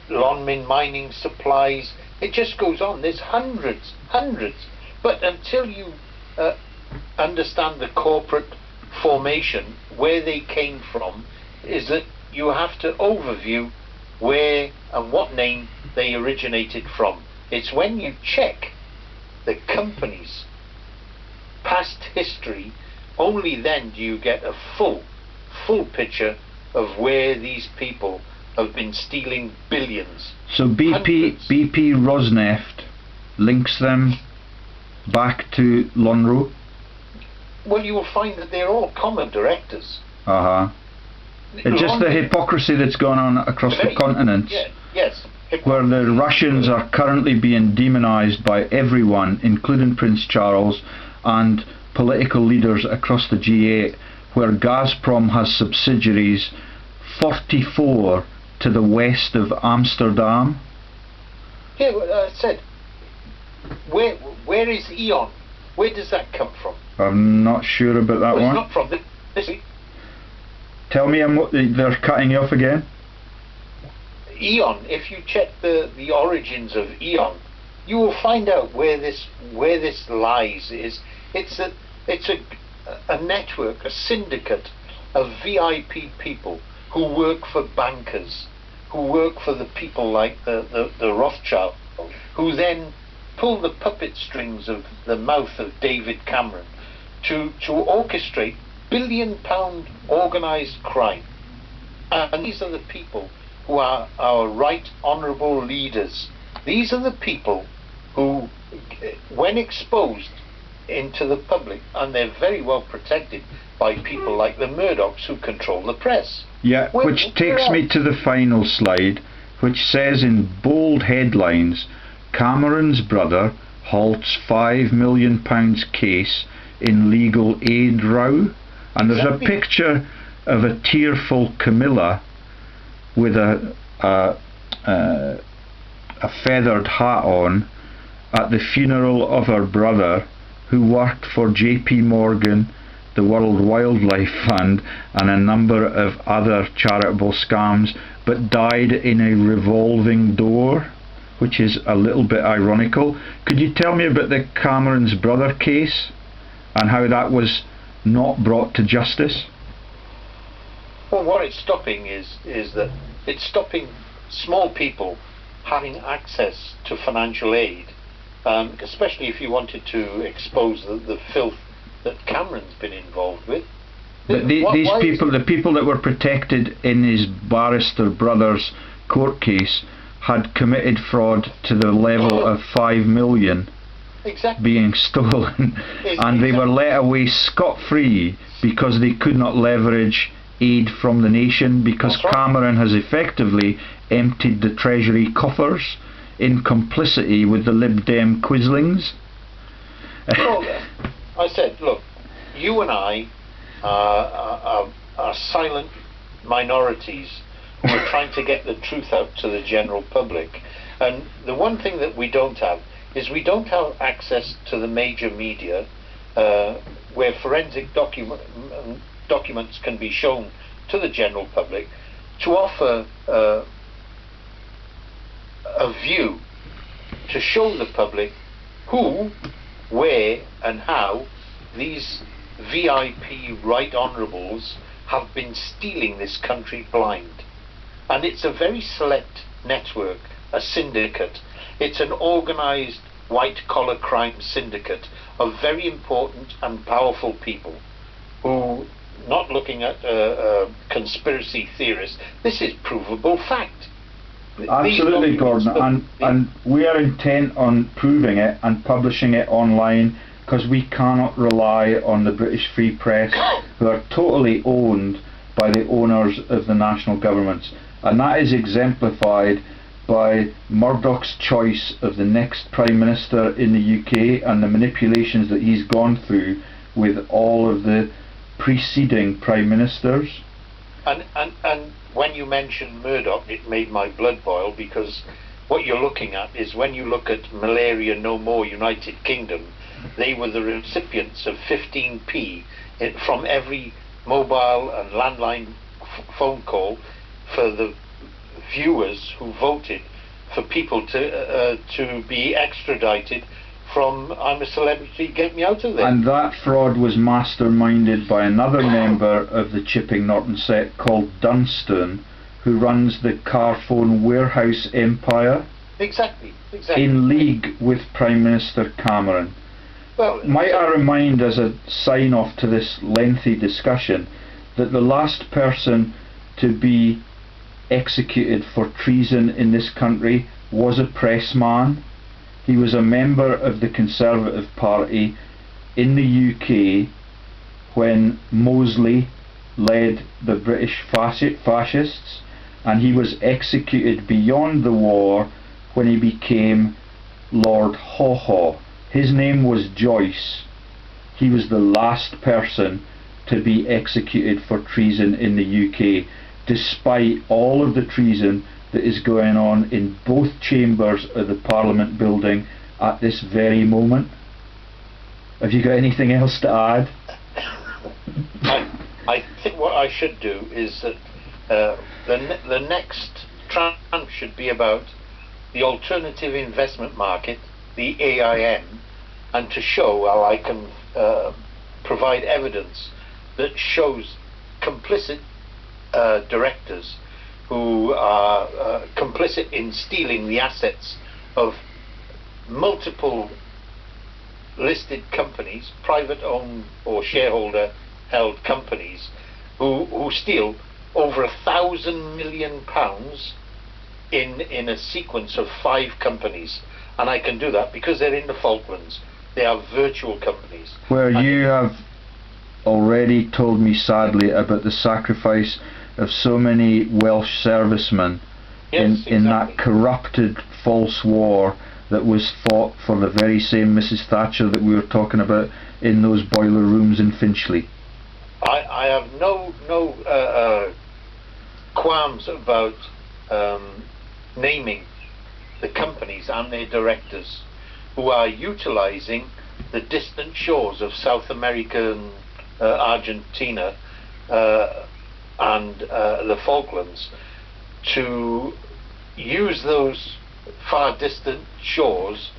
Lonmin Mining Supplies, It just goes on. There's hundreds. But until you understand the corporate formation, where they came from, is that you have to overview where and what name they originated from. It's when you check the company's past history, only then do you get a full picture of where these people have been stealing billions. So BP Rosneft links them back to Lonro? Well, you will find that they're all common directors. It's just the hypocrisy that's gone on across the continent. Yes. Where the Russians are currently being demonized by everyone, including Prince Charles and political leaders across the G8, where Gazprom has subsidiaries 44 to the west of Amsterdam. Yeah, I said, where is Eon? Where does that come from? I'm not sure about that one. It's not from this. Tell me, they're cutting you off again. Eon, if you check the origins of Eon, you will find out where this lies. It's a network, a syndicate of VIP people who work for bankers, who work for the people like the Rothschild, who then pull the puppet strings of the mouth of David Cameron to orchestrate billion-pound organised crime. And these are the people who are our right honourable leaders. These are the people who, when exposed into the public, and they're very well protected by people like the Murdochs who control the press. Yeah, which takes me to the final slide, which says in bold headlines, Cameron's brother halts £5 million case in legal aid row. And there's a picture of a tearful Camilla with a feathered hat on at the funeral of her brother, who worked for JP Morgan, the World Wildlife Fund, and a number of other charitable scams, but died in a revolving door, which is a little bit ironical. Could you tell me about the Cameron's brother case and how that was not brought to justice? Well, what it's stopping is that it's stopping small people having access to financial aid, especially if you wanted to expose the filth that Cameron's been involved with. But these people, the people that were protected in his barrister brother's court case, had committed fraud to the level of 5 million being stolen, and they were let away scot-free because they could not leverage aid from the nation, because Cameron has effectively emptied the Treasury coffers in complicity with the Lib Dem quislings. Well, I said, look, you and I are silent minorities who are trying to get the truth out to the general public, and the one thing that we don't have is we don't have access to the major media where forensic documents can be shown to the general public to offer a view to show the public who, where and how these VIP right honourables have been stealing this country blind. And it's a very select network, a syndicate. It's an organised white-collar crime syndicate of very important and powerful people who, not looking at conspiracy theorists, this is provable fact. Absolutely, Gordon, and we are intent on proving it and publishing it online, because we cannot rely on the British Free Press, who are totally owned by the owners of the national governments, and that is exemplified by Murdoch's choice of the next Prime Minister in the UK and the manipulations that he's gone through with all of the preceding Prime Ministers. And when you mentioned Murdoch, it made my blood boil, because what you're looking at is, when you look at Malaria No More United Kingdom, they were the recipients of 15p from every mobile and landline phone call for the viewers who voted for people to be extradited from I'm a celebrity, get me out of there. And that fraud was masterminded by another member of the Chipping Norton set called Dunstone, who runs the Carphone warehouse empire. Exactly. In league with Prime Minister Cameron. Well, might I remind, as a sign-off to this lengthy discussion, that the last person to be executed for treason in this country was a pressman. He was a member of the Conservative Party in the UK when Mosley led the British fascists, and he was executed beyond the war when he became Lord Haw Haw. His name was Joyce. He was the last person to be executed for treason in the UK, despite all of the treason that is going on in both chambers of the Parliament building at this very moment. Have you got anything else to add? I think what I should do is that the next tranche should be about the alternative investment market, the AIM, and to show how I can provide evidence that shows complicit directors who are complicit in stealing the assets of multiple listed companies, private owned or shareholder held companies, who steal over £1,000 million in a sequence of 5 companies. And I can do that because they're in the Falklands. They are virtual companies. Where you have already told me sadly about the sacrifice of so many Welsh servicemen in that corrupted false war that was fought for the very same Mrs. Thatcher that we were talking about in those boiler rooms in Finchley. I have no qualms about naming the companies and their directors who are utilizing the distant shores of South America and Argentina and the Falklands to use those far distant shores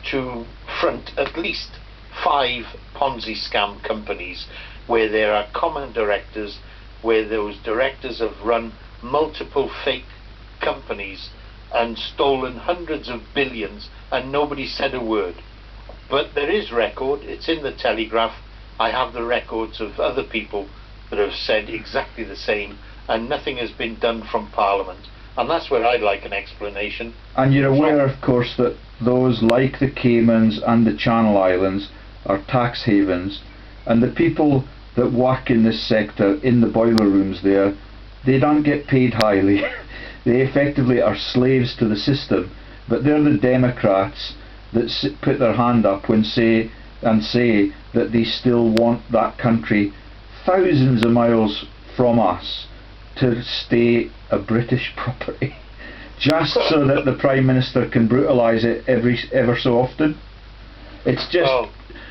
to front at least 5 Ponzi scam companies where there are common directors, where those directors have run multiple fake companies and stolen hundreds of billions and nobody said a word. But there is record, it's in the Telegraph. I have the records of other people that have said exactly the same, and nothing has been done from Parliament. And that's where I'd like an explanation. And you're aware, of course, that those like the Caymans and the Channel Islands are tax havens, and the people that work in this sector, in the boiler rooms there, they don't get paid highly. They effectively are slaves to the system, but they're the Democrats that put their hand up when say that they still want that country thousands of miles from us to stay a British property, just so that the Prime Minister can brutalise it ever so often. It's just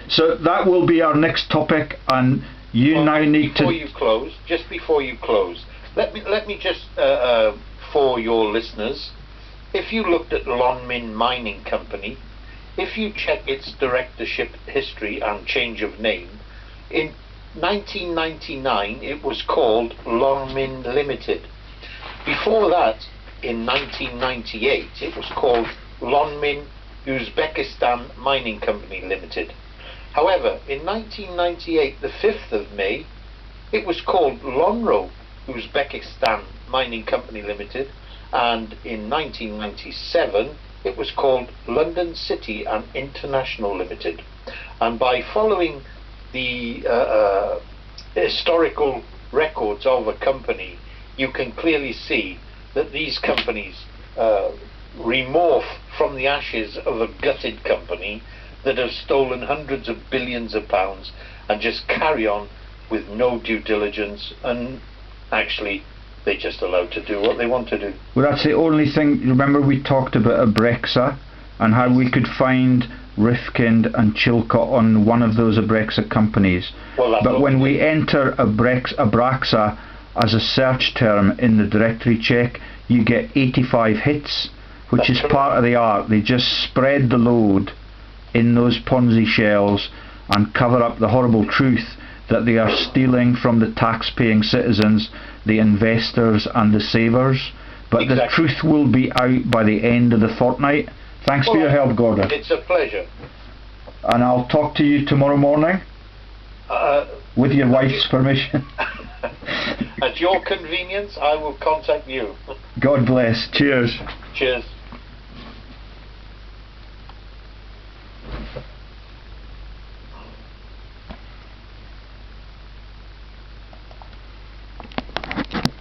so that will be our next topic, and now need to. Just before you close, let me just for your listeners, if you looked at Lonmin Mining Company, if you check its directorship history and change of name, in 1999 it was called Lonmin Limited. Before that, in 1998, it was called Lonmin Uzbekistan Mining Company Limited. However, in 1998, the 5th of May, it was called Lonro Uzbekistan Mining Company Limited, and in 1997 it was called London City and International Limited. And by following the historical records of a company, you can clearly see that these companies remorph from the ashes of a gutted company that have stolen hundreds of billions of pounds and just carry on with no due diligence, and actually they're just allowed to do what they want to do. Well, that's the only thing. Remember we talked about Abraxa and how we could find Rifkind and Chilcot on one of those Abraxa companies. But when we enter Abraxa as a search term in the directory check, you get 85 hits, which is part of the art. They just spread the load in those Ponzi shells and cover up the horrible truth that they are stealing from the tax-paying citizens, the investors and the savers. But the truth will be out by the end of the fortnight. Thanks for your help, Gordon. It's a pleasure. And I'll talk to you tomorrow morning, with your wife's permission. At your convenience, I will contact you. God bless. Cheers. Cheers.